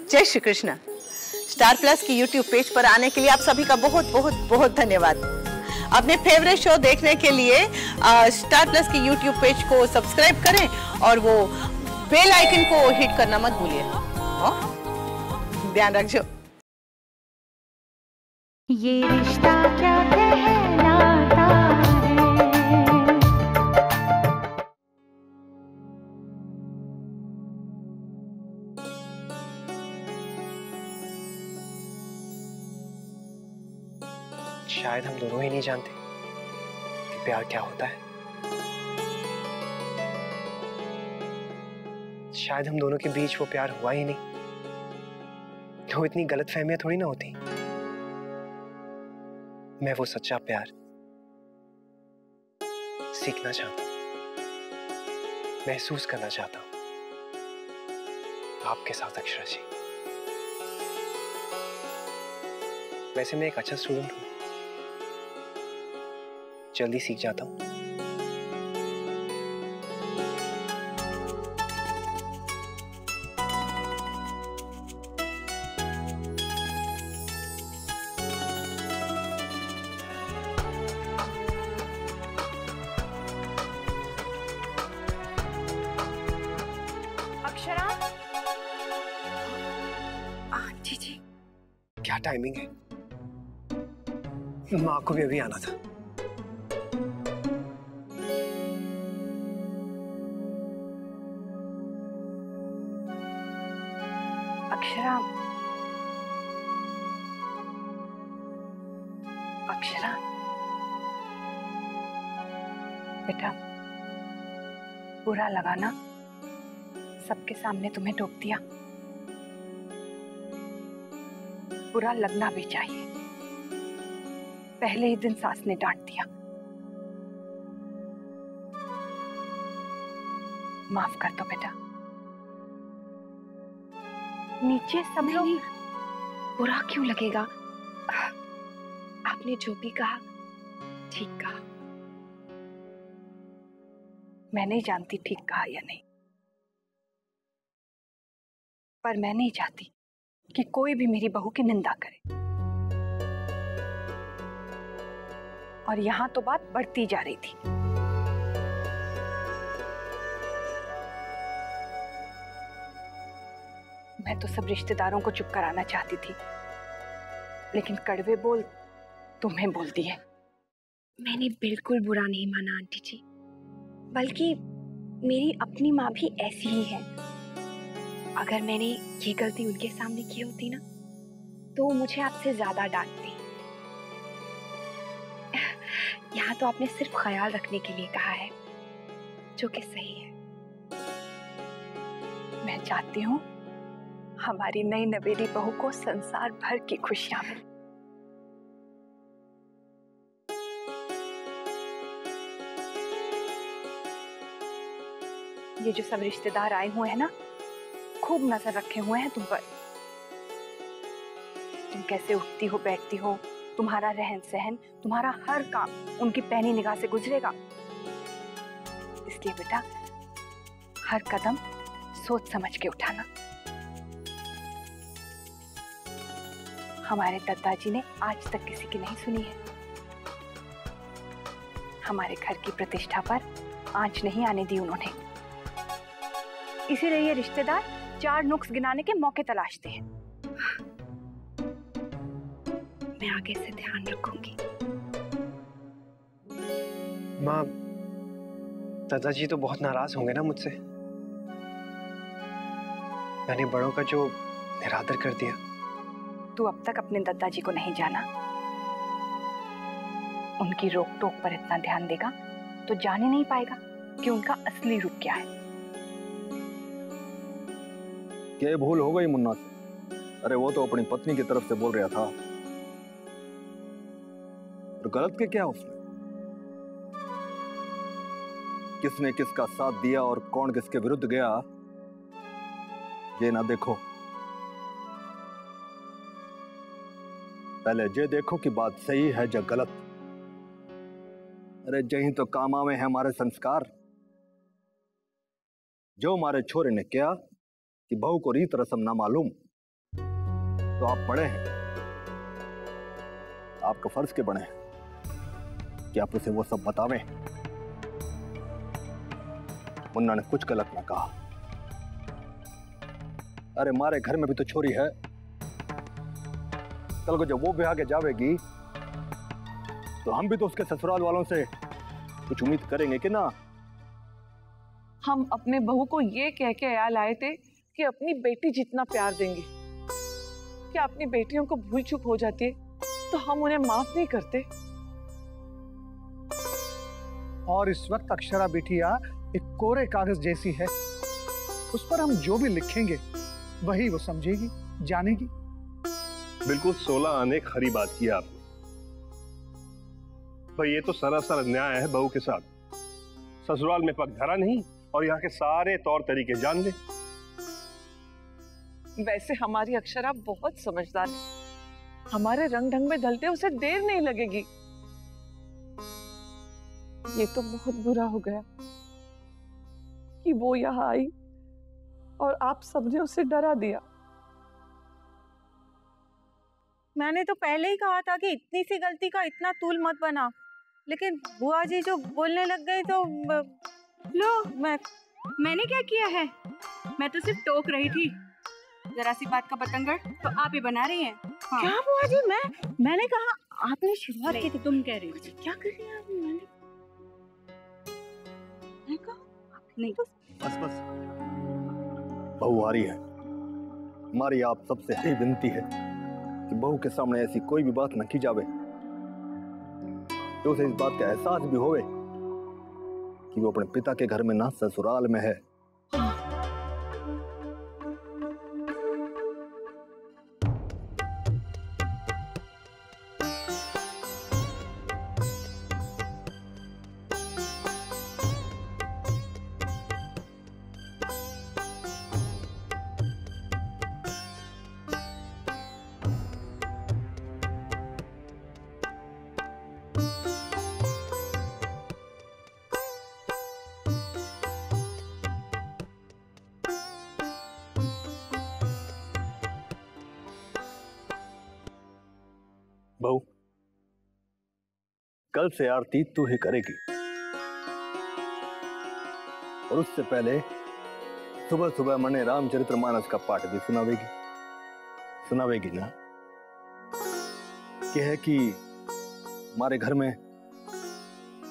जय Shri Krishna. Star plus की YouTube page पर आने के लिए आप सभी का बहुत बहुत बहुत धन्यवाद। अपने फेवरेट शो देखने के लिए स्टार प्लस की यूट्यूब पेज को सब्सक्राइब करें और वो बेल आइकन को हिट करना मत भूलिए। ध्यान रखिए। ये रिश्ता क्या कहलाता है। शायद हम दोनों ही नहीं जानते कि प्यार क्या होता है। शायद हम दोनों के बीच वो प्यार हुआ ही नहीं, तो इतनी गलतफहमियां थोड़ी ना होती। मैं वो सच्चा प्यार सीखना चाहता हूं, महसूस करना चाहता हूं आपके साथ अक्षरा जी। वैसे मैं एक अच्छा स्टूडेंट हूं, जल्दी सीख जाता हूं। अक्षरा, आंटी जी। क्या टाइमिंग है, माँ को भी अभी आना था। अक्षरा, अक्षरा बेटा, बुरा लगा ना, सबके सामने तुम्हें टोक दिया। बुरा लगना भी चाहिए, पहले ही दिन सास ने डांट दिया। माफ कर दो बेटा। नीचे सब लोग। बुरा क्यों लगेगा? आपने जो भी कहा ठीक कहा। मैं नहीं जानती ठीक कहा या नहीं, पर मैं नहीं चाहती कि कोई भी मेरी बहू की निंदा करे। और यहां तो बात बढ़ती जा रही थी। मैं तो सब रिश्तेदारों को चुप कराना चाहती थी, लेकिन कड़वे बोल तुम्हें बोल दिए। मैंने बिल्कुल बुरा नहीं माना आंटी जी, बल्कि मेरी अपनी माँ भी ऐसी ही है। अगर मैंने ये गलती उनके सामने की होती ना, तो वो मुझे आपसे ज्यादा डांटती। यहाँ तो आपने सिर्फ ख्याल रखने के लिए कहा है, जो कि सही है। मैं चाहती हूँ हमारी नई नवेली बहू को संसार भर की खुशियां मिले। ये जो सब रिश्तेदार आए हुए हैं ना, खूब नजर रखे हुए हैं तुम पर। तुम कैसे उठती हो, बैठती हो, तुम्हारा रहन सहन, तुम्हारा हर काम उनकी पैनी निगाह से गुजरेगा। इसलिए बेटा, हर कदम सोच समझ के उठाना। हमारे दादाजी ने आज तक किसी की नहीं सुनी है। हमारे घर की प्रतिष्ठा पर आंच नहीं आने दी उन्होंने। इसीलिए ये रिश्तेदार चार नुक्स गिनाने के मौके तलाशते हैं। मैं आगे से ध्यान रखूंगी। माँ, दादाजी तो बहुत नाराज होंगे ना मुझसे। मैंने बड़ों का जो निरादर कर दिया। तू अब तक अपने दादाजी को नहीं जाना। उनकी रोक टोक पर इतना ध्यान देगा तो जान ही नहीं पाएगा कि उनका असली रूप क्या है। क्या भूल हो गई मुन्ना से? अरे वो तो अपनी पत्नी की तरफ से बोल रहा था, और गलत के क्या उसने? किसने किसका साथ दिया और कौन किसके विरुद्ध गया, ये ना देखो। पहले ये देखो कि बात सही है या गलत। अरे जहीं तो काम आवे हैं हमारे संस्कार। जो हमारे छोरे ने किया कि बहू को रीत रस्म ना मालूम, तो आप बड़े हैं, आपका फर्ज के बने हैं कि आप उसे वो सब बतावें। मुन्ना ने कुछ गलत ना कहा। अरे मारे घर में भी तो छोरी है, कल को जब वो ब्याह के जावेगी तो हम भी तो उसके ससुराल वालों से कुछ उम्मीद करेंगे कि ना। हम अपने बहू को ये कह के यहाँ लाए थे कि अपनी बेटी जितना प्यार देंगे। क्या अपनी बेटियों को भूल चूक हो जाती है तो हम उन्हें माफ नहीं करते? और इस वक्त अक्षरा बिटिया एक कोरे कागज जैसी है, उस पर हम जो भी लिखेंगे वही वो समझेगी, जानेगी। बिल्कुल 16 आने खरी बात की आपने। भाई ये तो सरासर अन्याय है बहू के साथ। ससुराल में पग धरा नहीं और यहाँ के सारे तौर तरीके जान ले। वैसे हमारी अक्षरा बहुत समझदार है, हमारे रंग ढंग में ढलते उसे देर नहीं लगेगी। ये तो बहुत बुरा हो गया कि वो यहाँ आई और आप सबने उसे डरा दिया। मैंने तो पहले ही कहा था कि इतनी सी गलती का इतना तूल मत बना, लेकिन बुआ जी जो बोलने लग गई तो लो, मैंने क्या किया है? मैं तो सिर्फ टोक रही थी। जरा सी बात का बतंगड़ तो आप ही बना रही हैं। हाँ। क्या बुआ जी, मैंने कहा, आपने शुरुआत की थी। तुम कह रही थी। क्या कर रही हैं आप? मैंने कहा नहीं, बस बस, बहू आ रही है। हमारी आप सबसे यही विनती है कि बहू के सामने ऐसी कोई भी बात न की जावे, कि उसे इस बात का एहसास भी होवे कि वो अपने पिता के घर में ना ससुराल में है। बहू, कल से आरती तू ही करेगी और उससे पहले सुबह सुबह मने रामचरितमानस का पाठ भी सुनावेगी ना। यह है कि हमारे घर में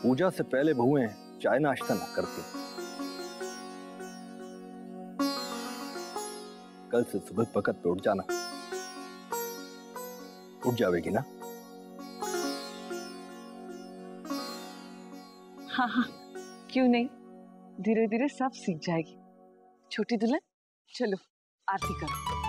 पूजा से पहले बहुएं चाय नाश्ता ना करती। कल से सुबह वक्त पे उठ जाना। उठ जावेगी ना? हाँ हाँ, क्यों नहीं, धीरे धीरे सब सीख जाएगी। छोटी दुल्हन, चलो आरती करो।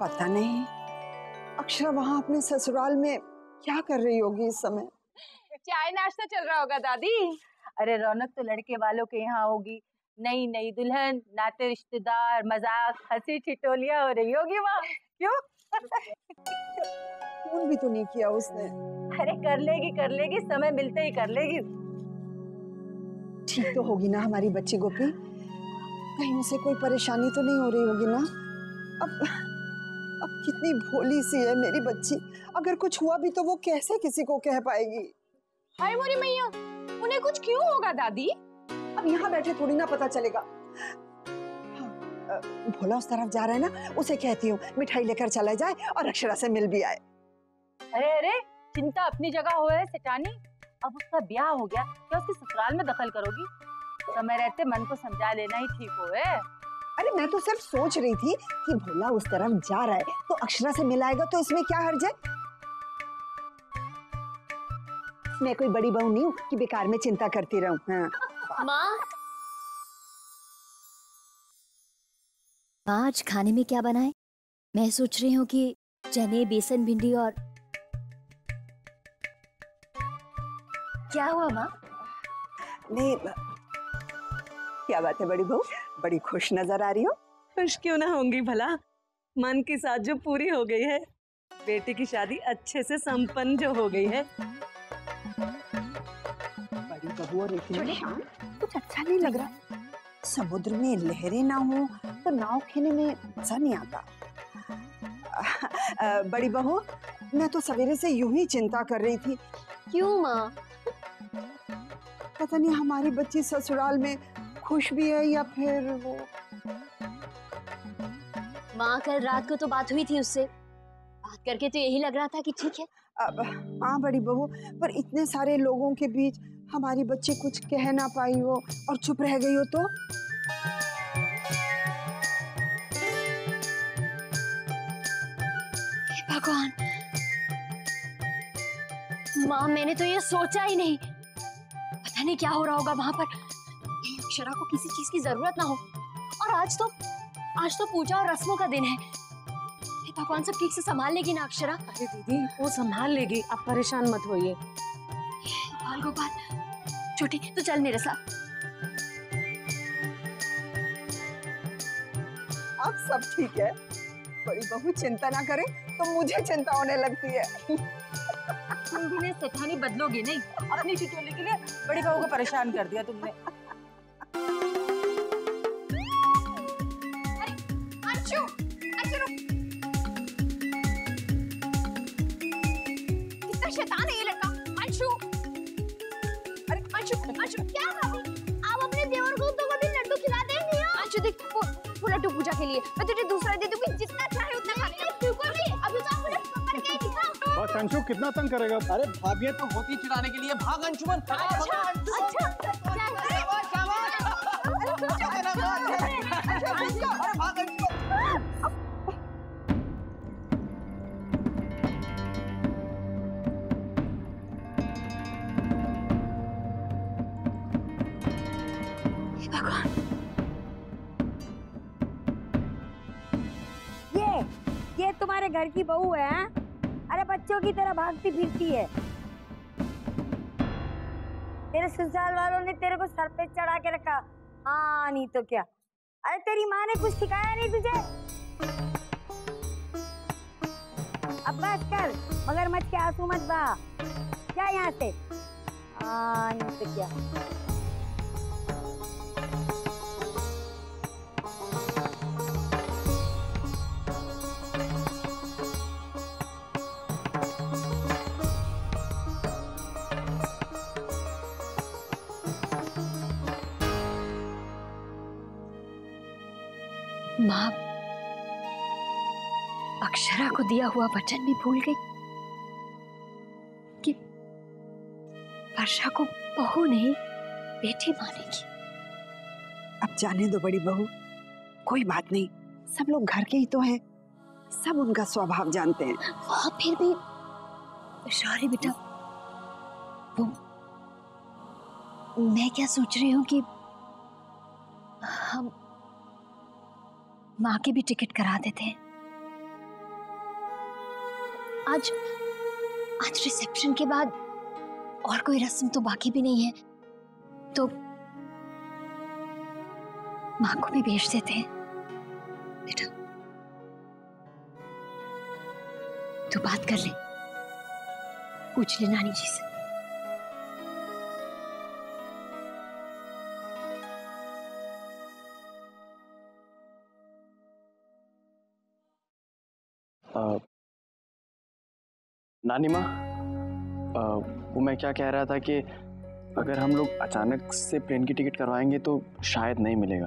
पता नहीं अक्षरा वहां अपने ससुराल में क्या कर रही होगी इस समय। चाय नाश्ता चल रहा होगा दादी। अरे रौनक तो लड़के वालों के यहाँ होगी। नई नई दुल्हन, नाते रिश्तेदार, मजाक, हंसी ठिठोलियां हो रही होगी वहाँ। क्यों? फोन भी तो नहीं किया उसने। अरे कर लेगी, समय मिलते ही कर लेगी। ठीक तो होगी ना हमारी बच्ची गोपी? कहीं उसे कोई परेशानी तो नहीं हो रही होगी ना? अब कितनी भोली सी है मेरी बच्ची, अगर कुछ हुआ भी तो वो कैसे किसी को कह पाएगी? हाय मोरी मैया, उन्हें कुछ क्यों होगा दादी? अब यहाँ बैठे थोड़ी ना पता चलेगा। भोला उस तरफ जा रहा है ना, उसे कहती हूँ मिठाई लेकर चला जाए और अक्षरा से मिल भी आए। अरे अरे, चिंता अपनी जगह हो है सेठानी। अब उसका ब्याह हो गया, क्या उसके ससुराल में दखल करोगी? समय रहते मन को समझा लेना ही ठीक हो है। अरे मैं तो सिर्फ सोच रही थी कि भोला उस तरफ जा रहा है तो अक्षरा से मिलाएगा तो इसमें क्या हर्ज है। मैं कोई बड़ी बहू नहीं हूँ कि बेकार में चिंता करती रहूं। हाँ। माँ, आज खाने में क्या बनाए? मैं सोच रही हूँ कि चने, बेसन, भिंडी और क्या हुआ माँ? नहीं, क्या बात है बड़ी बहू, बड़ी खुश नजर आ रही हो। खुश क्यों ना होंगी भला, मन की साथ जो पूरी हो गई है, बेटी की शादी अच्छे से संपन्न जो हो गई है। बड़ी बहू और इतनी शांत, कुछ अच्छा नहीं लग रहा। समुद्र में लहरें ना हो तो नाव खेने में मजा नहीं आता। बड़ी बहू, मैं तो सवेरे से यूं ही चिंता कर रही थी। क्यों माँ? पता नहीं हमारी बच्ची ससुराल में खुश भी है या फिर वो। माँ, कल रात को तो बात हुई थी उससे, बात करके तो यही लग रहा था कि ठीक है। हाँ बड़ी बहू, पर इतने सारे लोगों के बीच हमारी बच्ची कुछ कह ना पाई हो और चुप रह गई हो तो। भगवान माँ, मैंने तो ये सोचा ही नहीं। पता नहीं क्या हो रहा होगा वहां पर। अक्षरा को किसी चीज की जरूरत ना हो। और आज तो पूजा और रस्मों का दिन है। भगवान सब ठीक से संभाल लेगी ना अक्षरा? अरे दीदी, वो संभाल लेगी, आप परेशान मत होइए। गोपाल गोपाल, छोटी तो चल मेरे साथ। अब सब ठीक है। बड़ी बहू चिंता ना करे तो मुझे चिंता होने लगती है। तुम भी ने सेठानी बदलोगी नहीं, अपनी टिटोले के लिए बड़ी बहू को परेशान कर दिया तुमने। अंशु, अंशु कितना शैतान है ये लड़का। अंशु, अरे अंशु क्या आप अपने देवर को तो कभी लड्डू खिला देंगे? अंशु देख, वो लड्डू पूजा के लिए, मैं तुझे दूसरा दे दूंगी, जितना चाहे उतना खा ले। अभी तो आप मुझे पकड़ के दिखाओ। बस अंशु, कितना तंग करेगा? अरे भाभी तो होती चिढ़ाने के लिए। भाग अंशुमन। ये तुम्हारे घर की बहू है? अरे बच्चों की तरह भागती फिरती है। तेरे ससुराल वालों ने तेरे को सर पे चढ़ा के रखा। हाँ नहीं तो क्या। अरे तेरी माँ ने कुछ सिखाया नहीं तुझे? अब बस कर, मगरमच्छ के आंसू मत बहा। क्या यहाँ से? हाँ नहीं तो क्या। माँ, अक्षरा को दिया हुआ वचन भी भूल गई कि वर्षा को बहू नहीं बेटी मानेगी। अब जाने दो बड़ी बहू, कोई बात नहीं, सब लोग घर के ही तो हैं, सब उनका स्वभाव जानते हैं। वहाँ फिर भी शौर्य बेटा, वो मैं क्या सोच रही हूँ कि हम माँ की भी टिकट करा देते हैं। आज रिसेप्शन के बाद और कोई रस्म तो बाकी भी नहीं है, तो माँ को भी भेज देते हैं। बेटा तू बात कर ले, पूछ ले नानी जी से। नानी माँ, वो मैं क्या कह रहा था कि अगर हम लोग अचानक से प्लेन की टिकट करवाएंगे तो शायद नहीं मिलेगा।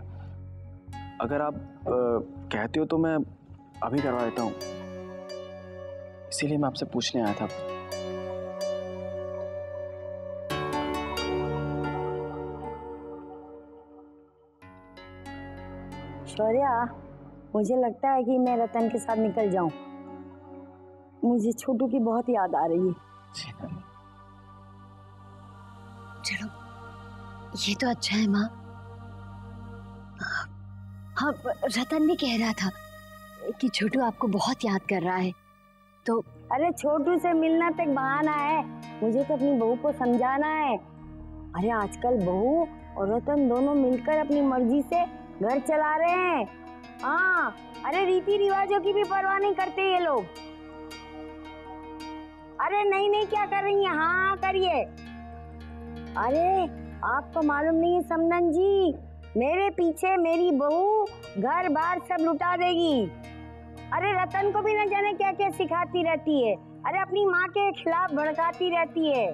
अगर आप कहते हो तो मैं अभी करवा देता हूँ, इसीलिए मैं आपसे पूछने आया था। शौर्या, मुझे लगता है कि मैं रतन के साथ निकल जाऊं। मुझे छोटू की बहुत याद आ रही है। चलो, ये तो अच्छा है माँ। हाँ, रतन भी कह रहा था कि छोटू आपको बहुत याद कर रहा है, तो अरे छोटू से मिलना तक बहाना है, मुझे तो अपनी बहू को समझाना है। अरे आजकल बहू और रतन दोनों मिलकर अपनी मर्जी से घर चला रहे हैं। हाँ, अरे रीति रिवाजों की भी परवाह नहीं करते ये लोग। अरे नहीं नहीं, क्या कर रही हैं? हाँ करिए। अरे आपको मालूम नहीं है समनन जी, मेरे पीछे मेरी बहू घर बार सब लुटा देगी। अरे रतन को भी न जाने क्या क्या सिखाती रहती है। अरे अपनी माँ के खिलाफ भड़काती रहती है।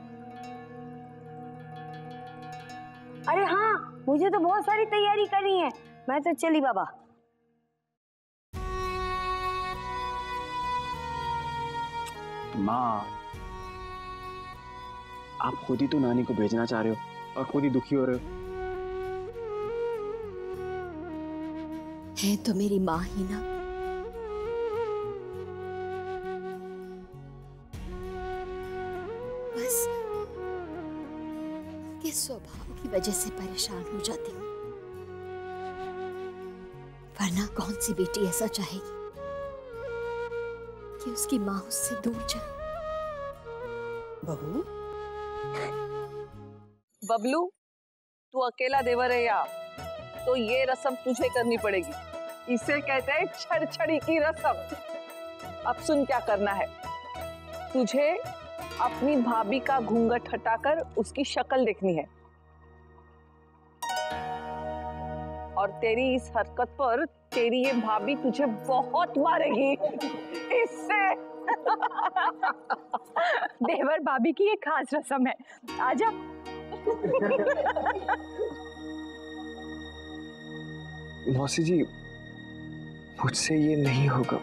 अरे हाँ, मुझे तो बहुत सारी तैयारी करनी है, मैं तो चली बाबा। माँ, आप खुद ही तो नानी को भेजना चाह रहे हो और खुद ही दुखी हो रहे हो। है तो मेरी माँ ही ना। बस के स्वभाव की वजह से परेशान हो जाती हूँ, वरना कौन सी बेटी ऐसा चाहेगी कि उसकी माँ उससे दूर जाए। बहू, बबलू, तू अकेला देवर है यहाँ, तो ये रस्म तुझे करनी पड़ेगी। इसे कहते हैं छड़छड़ी की रस्म। अब सुन क्या करना है। तुझे अपनी भाभी का घूंघट हटाकर उसकी शक्ल देखनी है, और तेरी इस हरकत पर तेरी ये भाभी तुझे बहुत मारेगी। इससे देवर भाभी की ये खास रस्म है। आजा। मौसी जी, मुझसे ये नहीं होगा।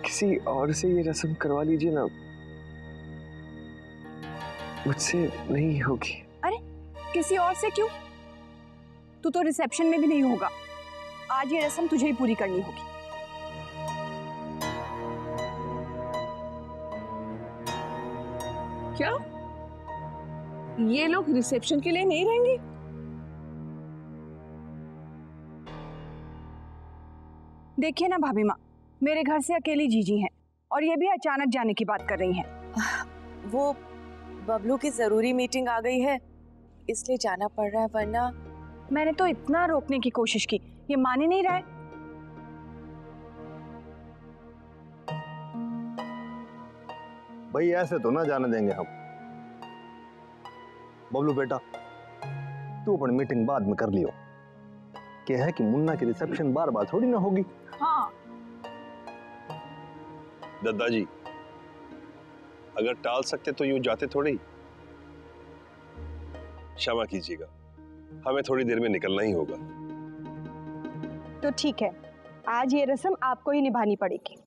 किसी और से ये रस्म करवा लीजिए ना, मुझसे नहीं होगी। अरे किसी और से क्यों? तू तो रिसेप्शन में भी नहीं होगा। आज ये रस्म तुझे ही पूरी करनी होगी। क्या ये लोग रिसेप्शन के लिए नहीं रहेंगे? देखिए ना भाभी माँ, मेरे घर से अकेली जीजी हैं और ये भी अचानक जाने की बात कर रही हैं। वो बबलू की जरूरी मीटिंग आ गई है, इसलिए जाना पड़ रहा है, वरना मैंने तो इतना रोकने की कोशिश की, ये मान ही नहीं रहा है। भाई ऐसे तो ना जाने देंगे हम। बबलू बेटा, तू अपनी मीटिंग बाद में कर लियो। क्या है कि मुन्ना की रिसेप्शन बार बार थोड़ी ना होगी। हाँ दादाजी, अगर टाल सकते तो यूं जाते थोड़ी। क्षमा कीजिएगा, हमें थोड़ी देर में निकलना ही होगा। तो ठीक है, आज ये रस्म आपको ही निभानी पड़ेगी।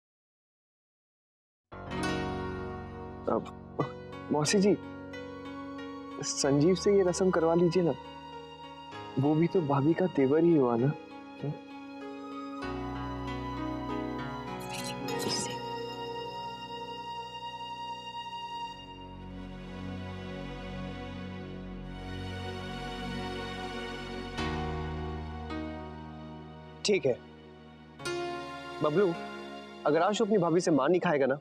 मौसी जी, संजीव से ये रस्म करवा लीजिए ना, वो भी तो भाभी का तेवर ही हुआ ना। ठीक है बबलू, अगर आज अपनी भाभी से मार नहीं खाएगा ना,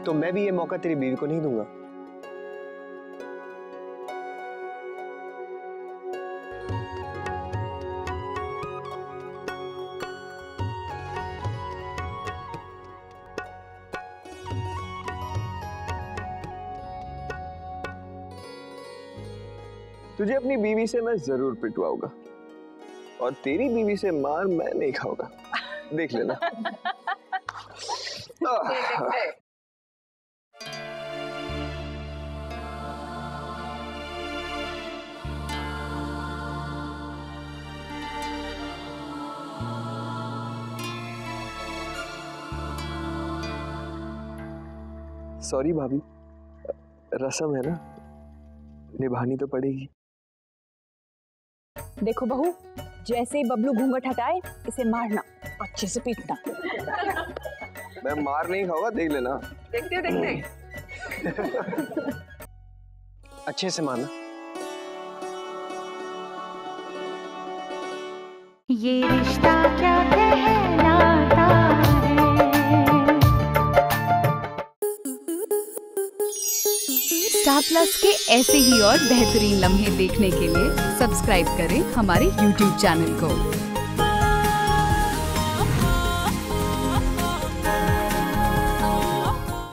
तो मैं भी ये मौका तेरी बीवी को नहीं दूंगा। तुझे अपनी बीवी से मैं जरूर पिटवाऊंगा और तेरी बीवी से मार मैं नहीं खाऊंगा, देख लेना। सॉरी भाभी, रस्म है ना, निभानी तो पड़ेगी। देखो बहू, जैसे ही बबलू घूंघट हटाए इसे मारना, अच्छे से पीटना। मैं मार नहीं खाऊंगा, देख लेना। देखते हो देखते। अच्छे से मारना। ये रिश्ता क्या कहलाता है। स्टार प्लस के ऐसे ही और बेहतरीन लम्हे देखने के लिए सब्सक्राइब करें हमारे YouTube चैनल को।